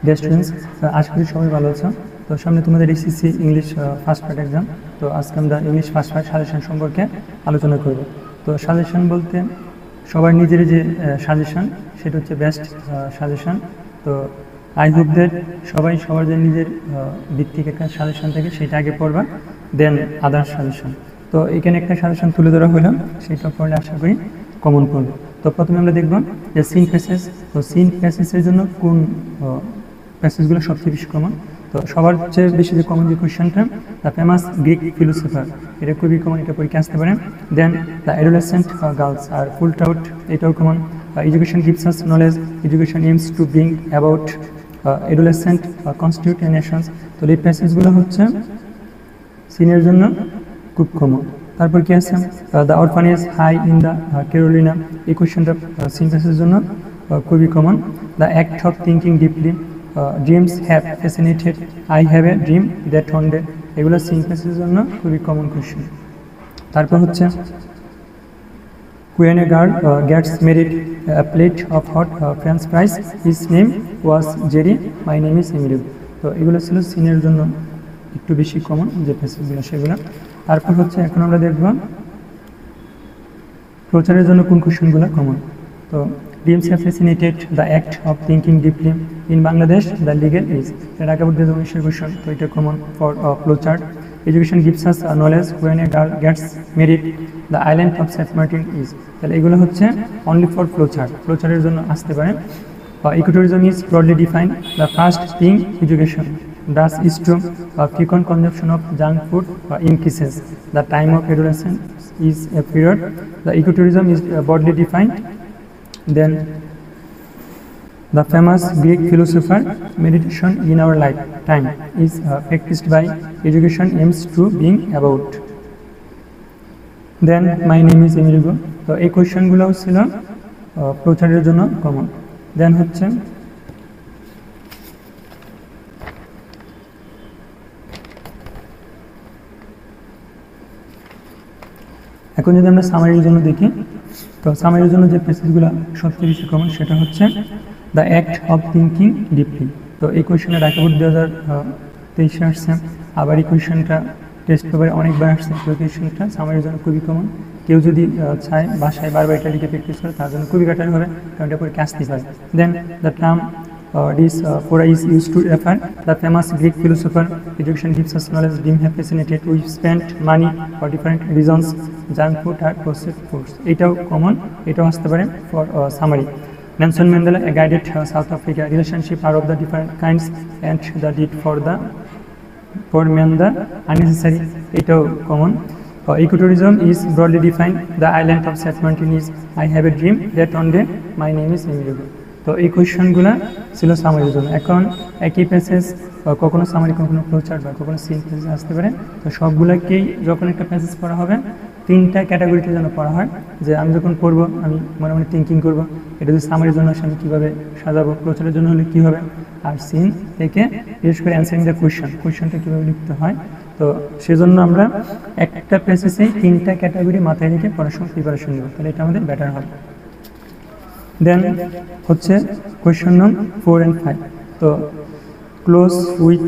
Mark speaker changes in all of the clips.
Speaker 1: Dear students, আশা করি সবাই ভালো আছো। তো সামনে তোমাদের SSC English first part exam. তো আজকে আমরা ইংলিশ ফার্স্ট পার্ট সাজেশন সম্পর্কে আলোচনা করব। তো সাজেশন বলতে সবার নিজের যে সাজেশন সেটা হচ্ছে বেস্ট সাজেশন। তো আই হোপ দ্যাট সবাই সবার যে নিজের ভিত্তিক একটা সাজেশন থাকে সেটা আগে পড়বা, দেন আদার সাজেশন। তো এখানে একটা সাজেশন তুলে ধরা হলো, সেটা পড়লে আশা করি কমন পড়বে। তো প্রথমে আমরা দেখব যে সিন প্যাসেজ। তো সিন প্যাসেজের জন্য কোন প্যাসেজগুলো সবচেয়ে বেশি কমন। তো সবার চেয়ে বেশি যে কমন যে কোয়েশ্চেনটা, দ্য ফেমাস গ্রিক ফিলোসফার, এটা খুবই কমন, এটা পরীক্ষা আসতে পারে। Then the adolescent girls are fooled out, এটাও কমন। Education gives us knowledge, education aims to bring about adolescent constitute nations. তো এই প্যাসেজগুলো হচ্ছে সিনের জন্য খুব কমন। তারপর কি আছে, the orphanage high in the Carolina, এই কোয়েশ্চেনটা সিন প্যাসেজের জন্য খুবই common. The act of thinking deeply, dreams have fascinated, I have a dream that one day, এগুলো সিন প্যাসেজের জন্য খুবই কমন কোয়েশ্চেন। তারপর হচ্ছে when a girl gets married, a plate of hot French fries, his name was Jerry, my name is Emilio। তো এগুলো ছিল সিনের জন্য একটু বেশি কমন যে প্যাসেজগুলো সেগুলো। তারপর হচ্ছে এখন আমরা দেখব প্রচারের জন্য কোন কোশ্চেনগুলো কমন। তো dreams have fascinated, the act of thinking deeply, in Bangladesh the legal age, এটা ঢাকা বোর্ড 2019 কোশ্চেন। তো এটা common for flowchart. Education gives us knowledge, when a girl gets married, the island of Saint Martin is. তাহলে এগুলো হচ্ছে only for flowchart, ফ্লোচার্টের জন্য আসতে পারে। Ecotourism is broadly defined, the first being education, thus is to frequent consumption of junk food increases, the time of adolescence is a period. The ecotourism is broadly defined. Then the famous Greek philosopher, meditation in our lifetime is practiced by education aims to being about. Then my name is Emilio। তো এই কোয়েশ্চেনগুলো ছিল প্রচারের জন্য common. দেন হচ্ছে এখন যদি আমরা সামারির জন্য দেখি, তো সামারির জন্য যে প্যাসেজগুলো সবচেয়ে বেশি কমন সেটা হচ্ছে the act of thinking deeply. তো এই কোয়েশ্চেনটা ঢাকা বোর্ড 2023 আসছে, আবার এই কোয়েশ্চেনটা টেস্ট পেপারে অনেকবার আসছে। তো এই কোয়েশ্চেনটা সামারির জন্য খুবই কমন। কেউ যদি চায় বাসায় বারবার এটা লিখে প্র্যাকটিস করে তার জন্য খুবই বেটার হবে, কারণ এটা পরীক্ষা আসতেই পারে। Then the term this fora is used to refer the famous Greek philosopher, education gives us knowledge, dream have fascinated, we spent money for different reasons, junk food R processed foods, এটাও common, এটাও আসতে পারে for summary. Nelson Mandela guided South Africa, relationship are of the different kinds and the deed for men the unnecessary, এটাও common. ecotourism is broadly defined, the island of Saint Martin is, I have a dream that one day my name is Emilio। তো এই কোয়েশ্চেনগুলো ছিল সামারির জন্য। এখন একই passage কখনো summary, কখনো flowchart বা কখনো সিন প্যাসেজ আসতে পারে। তো সবগুলোকেই যখন একটা প্যাসেজ পড়া হবে তিনটা ক্যাটাগরিতে যেন পড়া হয়, যে আমি যখন পড়বো আমি মনে মনে থিঙ্কিং করবো এটা যদি সামারির জন্য আসে আমি কীভাবে সাজাবো, ফ্লোচার্টের জন্য হলে কী হবে, আর সিন থেকে বিশেষ করে অ্যান্সারিং দ্য কোয়েশ্চেনটা কীভাবে লিখতে হয়। তো সেজন্য আমরা একটা প্যাসেজেই তিনটা ক্যাটাগরি মাথায় রেখে পড়াশোনার প্রিপারেশন নেব, তাহলে এটা আমাদের বেটার হবে। দেন হচ্ছে কোয়েশ্চেন নং 4 and 5। তো ক্লোজ উইথ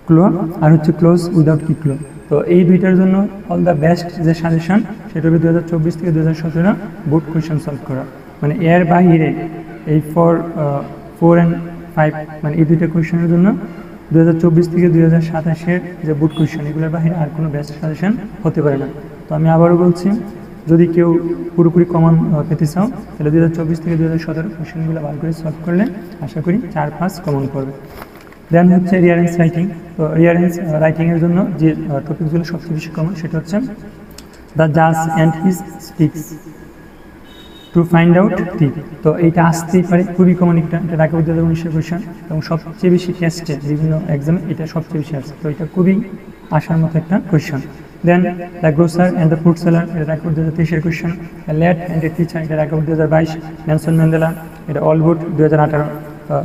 Speaker 1: ক্লো আর হচ্ছে ক্লোজ উইদাউট কি ক্লো। তো এই দুইটার জন্য অল দ্য বেস্ট যে সাজেশন সেটা হবে 2024 থেকে 2017 বোর্ড কোয়েশ্চেন সলভ করা। মানে এর বাইরে এই 4 and 5 মানে এই দুইটা কোয়েশ্চেনের জন্য 2024 থেকে 2027 যে বোর্ড কোয়েশ্চেন এগুলোর বাইরে আর কোনো বেস্ট সাজেশন হতে পারে না। তো আমি আবারও বলছি, যদি কেউ পুরোপুরি কমন পেতে চাও তাহলে 2024 থেকে 2017 কোয়েশ্চেনগুলো ভালো করে সলভ করলে আশা করি 4-5 কমন করবে। দেন হচ্ছে রিয়ারেন্স রাইটিং। তো রিয়ারেন্স রাইটিংয়ের জন্য যে টপিকগুলো সবচেয়ে বেশি কমন সেটা হচ্ছে দ্য জাজ and his speaks to find out থিপ। তো এইটা আসতেই পারে, খুবই কমন একটা, এটা ঢাকা বোর্ড 2019 কোয়েশ্চেন এবং সবচেয়ে বেশি টেস্টে বিভিন্ন এক্সামে এটা সবচেয়ে বেশি আসছে। তো এটা খুবই আসার মতো একটা question. Then the grocer and the fruit seller, এটা Dhaka board 2023 question. Lad and a teacher, এটা ঢাকা বোর্ড 2022। নেলসন ম্যান্ডেলা, এটা all board 2018।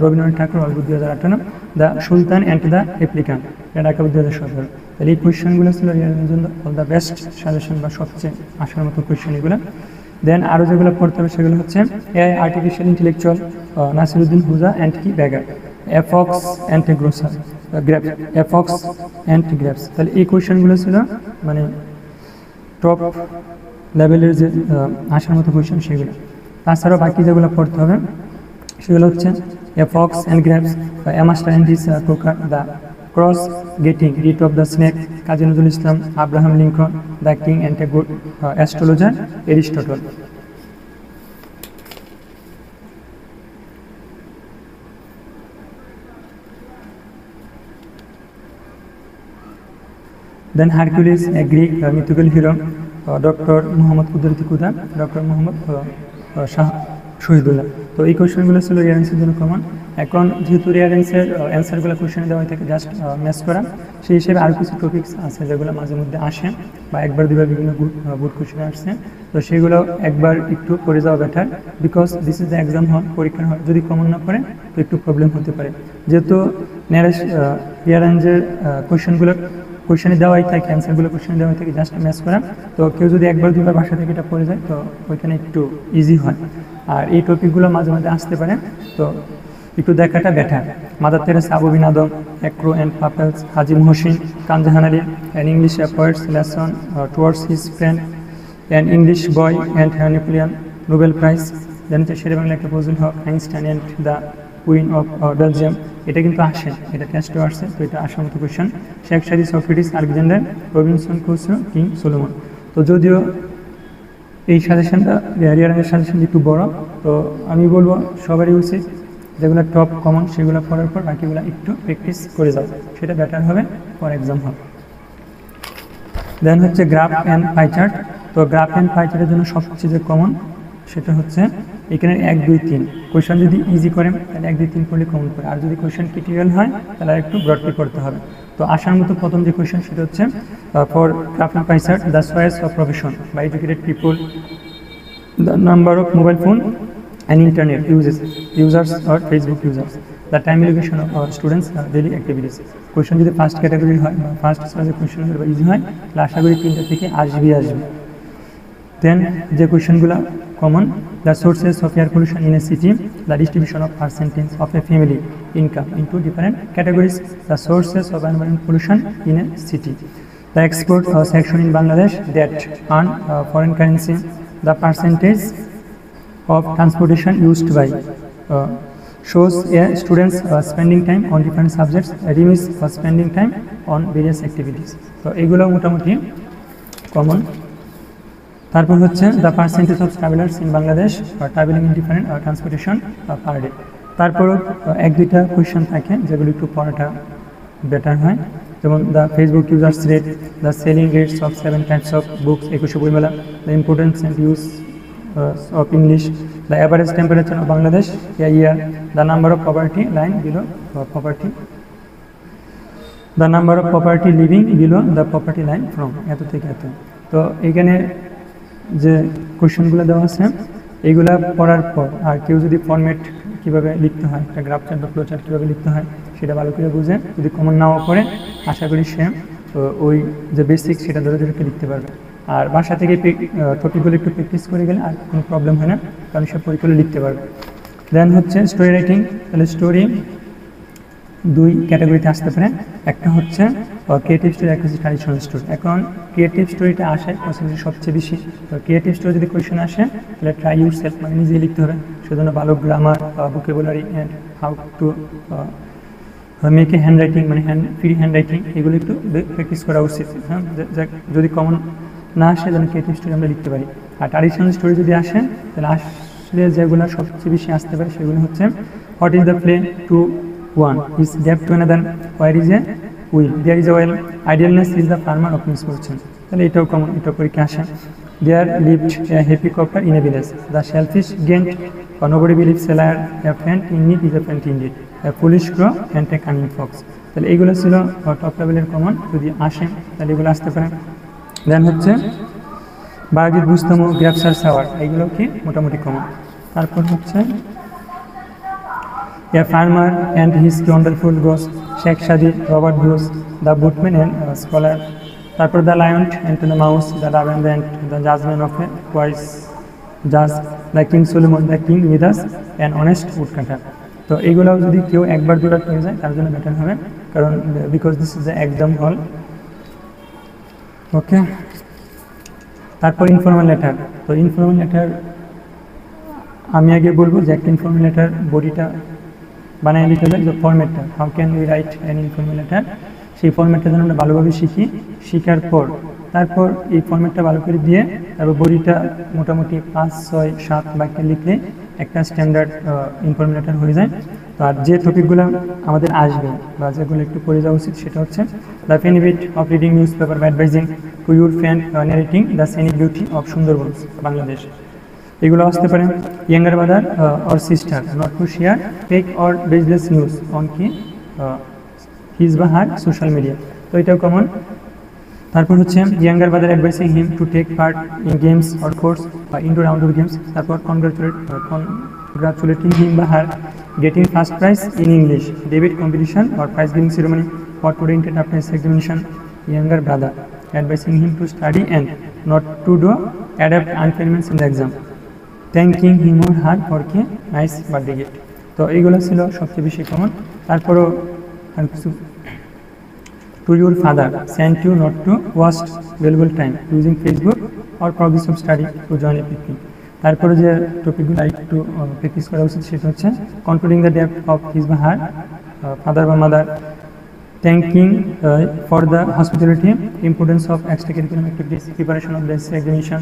Speaker 1: Rabindranath Thakur, all board 2018। The sultan and the applicant, এটা ঢাকা বোর্ড 2017। তাহলে এই কোয়েশ্চেনগুলো ছিল রিয়ারেন্সের জন্য অল দ্য বেস্ট সাজেশন বা সবচেয়ে আসার মতো কোয়েশ্চেন এগুলো। দেন আরও যেগুলো পড়তে হবে সেগুলো হচ্ছে AI artificial intellectual, Nasiruddin Hodja and কি beggar, a fox and grocer grapes, a fox and grapes. তাহলে এই কোয়েশনগুলো ছিল মানে টপ লেভেলের যে আসার মতো কোয়েশন সেগুলো। তাছাড়াও বাকি যেগুলো পড়তে হবে সেগুলো হচ্ছে a fox and grapes, a master and his cooker, the crows getting rid of the snake, Kazi Nazrul Islam, Abraham Lincoln, the king and a good astrologer, Aristotle. Then Hercules, a Greek mythical hero, doctor Muhammad Qudrati Khuda, doctor Muhammad Shah Shahidullah. তো এই কোয়েশ্চেনগুলো ছিল রিয়ারেন্সের জন্য common. এখন যেহেতু রিয়ারেন্সের অ্যান্সারগুলো কোয়েশ্চেনে দেওয়া থেকে just match করা, সেই হিসেবে আরও কিছু টপিক্স আছে যেগুলো মাঝে মধ্যে আসে বা একবার দুবার বিভিন্ন বুট কোয়েশ্চেনে আসছে, তো সেগুলো একবার একটু করে যাওয়া better, because this is the exam হল, পরীক্ষার হল। যদি কমন না পড়ে তো একটু প্রবলেম হতে পারে, যেহেতু রিয়ারেন্সের কোয়েশ্চেনে দেওয়াই থাকে, অ্যান্সারগুলো কোয়েশ্চেনে দেওয়াই থাকে, জাস্ট ম্যাচ করা। তো কেউ যদি একবার দুবার বাসা থেকে এটা পড়ে যায় তো ওইখানে একটু ইজি হয়। আর এই টপিকগুলো মাঝে মাঝে আসতে পারে, তো একটু দেখাটা better. Mother Teresa, Abou Ben Adhem, অ্যাক্রো অ্যান্ড পাপেলস, Haji Mohsin, Khanjahan Ali, an English poet's lesson towards his friend, an English boy and Napoleon, Nobel Prize, then হচ্ছে শেরে বাংলা একটা Fazlul Huq, Einstein and the queen of Belgium. এটা কিন্তু আসে, এটা টেস্টও আসছে, তো এটা আসার মতো কোয়েশ্চেন। শেখ সাদি, Socrates, Alexander, Robinson Crusoe, king Solomon. তো যদিও এই সাজেশনটা রিয়ারেন্সের সাজেশন একটু বড়, তো আমি বলবো সবারই উচিত যেগুলো টপ কমন সেগুলো পড়ার পর বাকিগুলো একটু প্র্যাকটিস করে যাও, সেটা বেটার হবে ফর এক্সাম হল। দেন হচ্ছে গ্রাফ অ্যান্ড পাই চার্ট। তো গ্রাফ অ্যান্ড পাই চার্টের জন্য সবচেয়ে যে কমন সেটা হচ্ছে এখানে 1, 2, 3 কোয়েশ্চেন যদি ইজি করেন তাহলে 1, 2, 3 পড়লে কমন পড়ে, আর যদি কোয়েশ্চেন ক্রিটিক্যাল হয় তাহলে আর একটু ব্রডলি করতে হবে। তো আসার মতো প্রথম যে কোয়েশ্চেন সেটা হচ্ছে for graph and pie chart, the choice of profession by educated people, the number of mobile phone and internet users or Facebook users, the time allocation of our students daily activities. Question যদি first category হয় বা first সাইজের question হয় বা easy হয় তাহলে আশা করি 3টা থেকে আসবে। দেন যে কোয়েশ্চেনগুলো common, the sources of air pollution in a city, the distribution of percentage of a family income into different categories, the sources of environment pollution in a city, the export section in Bangladesh that earn foreign currency, the percentage of transportation used by, shows a students spending time on different subjects, remis spending time on various activities. তো এগুলো মোটামুটি common. তারপর হচ্ছে the percentage of travellers in Bangladesh travelling in different transportation per day. তারপরও 1-2টা question থাকে যেগুলো একটু পড়াটা বেটার হয়, যেমন the Facebook users rate, the selling rates of 7 types of books, 21 বইমেলা, the importance and use of English, the average temperature of Bangladesh a year, the number of poverty line below poverty, the number of poverty living below the poverty line from এত থেকে এত। তো এখানে যে কোয়েশ্চেনগুলো দেওয়া আছে এইগুলা পড়ার পর আর কেউ যদি ফরম্যাট কীভাবে লিখতে হয়, একটা গ্রাফ চার্ট বা ফ্লো চার্ট কীভাবে লিখতে হয় সেটা ভালো করে বুঝে যদি কমন নাও করে আশা করি সে ওই যে বেসিক সেটা ধরে ধরে লিখতে পারবে। আর বাসা থেকে টপিকগুলো একটু প্র্যাকটিস করে গেলে আর কোনো প্রবলেম হয় না, কারণ সব পরীক্ষাগুলো লিখতে পারবে। দেন হচ্ছে স্টোরি রাইটিং। তাহলে স্টোরি 2 ক্যাটাগরিতে আসতে পারে, একটা হচ্ছে ক্রিয়েটিভ স্টোরি, একটা হচ্ছে ট্র্যাডিশনাল স্টোরি। এখন ক্রিয়েটিভ স্টোরিটা আসায় পসিবিলিটি সবচেয়ে বেশি। তো ক্রিয়েটিভ স্টোরি যদি কোয়েশ্চেন আসে তাহলে ট্রাই ইউর সেলফ, মানে নিজেই লিখতে হবে, সেজন্য ভালো grammar, vocabulary and how to make a hand writing, মানে ফ্রি হ্যান্ড রাইটিং, এগুলো একটু প্র্যাকটিস করা উচিত। হ্যাঁ, যদি কমন না আসে যেন ক্রিয়েটিভ স্টোরি আমরা লিখতে পারি। আর ট্র্যাডিশনাল স্টোরি যদি আসে তাহলে আসলে যেগুলো সবচেয়ে বেশি আসতে পারে সেগুলো হচ্ছে what is the play to one, is death to another, where is a will, there is a well, idleness is the farmer of misfortune. তাহলে এটাও কমন, এটা পরীক্ষা আসে। There lived a happy cobbler in a village, the selfish giant, nobody believes a liar, a friend in need is a friend indeed, a foolish crow and a cunning fox. তাহলে এগুলো ছিল top লেভেলের common, যদি আসে তাহলে এগুলো আসতে পারে। দেন হচ্ছে বায়োজিৎ বুঝতাম, গ্রেপসার সাওয়ার, এইগুলো কি মোটামুটি কমন। তারপর হচ্ছে a farmer and his wonderful goose, Sheikh Sadi, Robert Bruce, the boatman and scholar. তারপর the lion and the mouse, the rave and the judgement of a wise just the king Solomon the king Midas an honest woodcutter. তো এইগুলোও যদি কেউ একবার দুবার হয়ে যায় তার জন্য বেটার হবে, কারণ because this is the exam hall. Okay, তারপর ইনফর্মাল লেটার। তো ইনফর্মাল লেটার আমি আগে বলবো যে একটা ইনফর্মাল লেটার বডিটা বানিয়ে দিতে হবে, যে ফরম্যাটটা how can we write an informal letter, সেই ফরম্যাটটা যেন আমরা ভালোভাবে শিখি। শিখার পর তারপর এই ফরম্যাটটা ভালো করে দিয়ে তারপর বডিটা মোটামুটি 5, 6, 7 বাক্যে লিখলে একটা স্ট্যান্ডার্ড ইনফর্মাল লেটার হয়ে যায়। তো আর যে টপিকগুলো আমাদের আসবে বা যেগুলো একটু পড়ে যাওয়া উচিত সেটা হচ্ছে the benefit of reading newspaper by advising to your friend narrating the scenic beauty of Sundarban Bangladesh. এগুলো আসতে পারে younger brother or sister not to share fake or baseless news on কি হিজ বা হার সোশ্যাল মিডিয়া। তো এটাও common. তারপর হচ্ছে younger brother advising him to take part in games or course বা ইনডোর আউটডোর গেমস। তারপর congratulating him বা হার getting first prize in English debate competition or prize giving ceremony for student after his examination. Younger brother advising him to study and not to do adapt unfairness in the exam. Thanking him or her for a nice birthday gift. তো এইগুলো ছিল সবচেয়ে বেশি common. তারপরও আর কিছু to your father sent you not to waste valuable time using Facebook or progress of study to join a picnic. তারপরে যে টপিকগুলো একটু প্র্যাকটিস করা উচিত সেটা হচ্ছে concluding the depth of his বা হার ফাদার বা mother, thanking for the hospitality, importance of extra curriculum activities, preparation of the examination,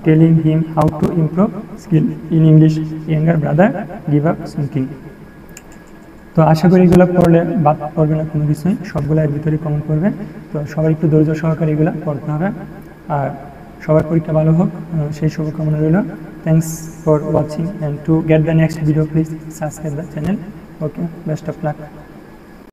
Speaker 1: telling him how to improve skill in English, younger brother give up smoking. তো আশা করি এগুলো পড়লে বাদ পড়বে না কোনো কিছুই, সবগুলো এর ভিতরে কমন করবে। তো সবাই একটু ধৈর্য সহকারে এগুলো পড়তে হবে, আর সবার পরীক্ষা ভালো হোক সেই শুভকামনা রইল। Thanks for watching, and to get the next video please subscribe the channel. Okay, best of luck.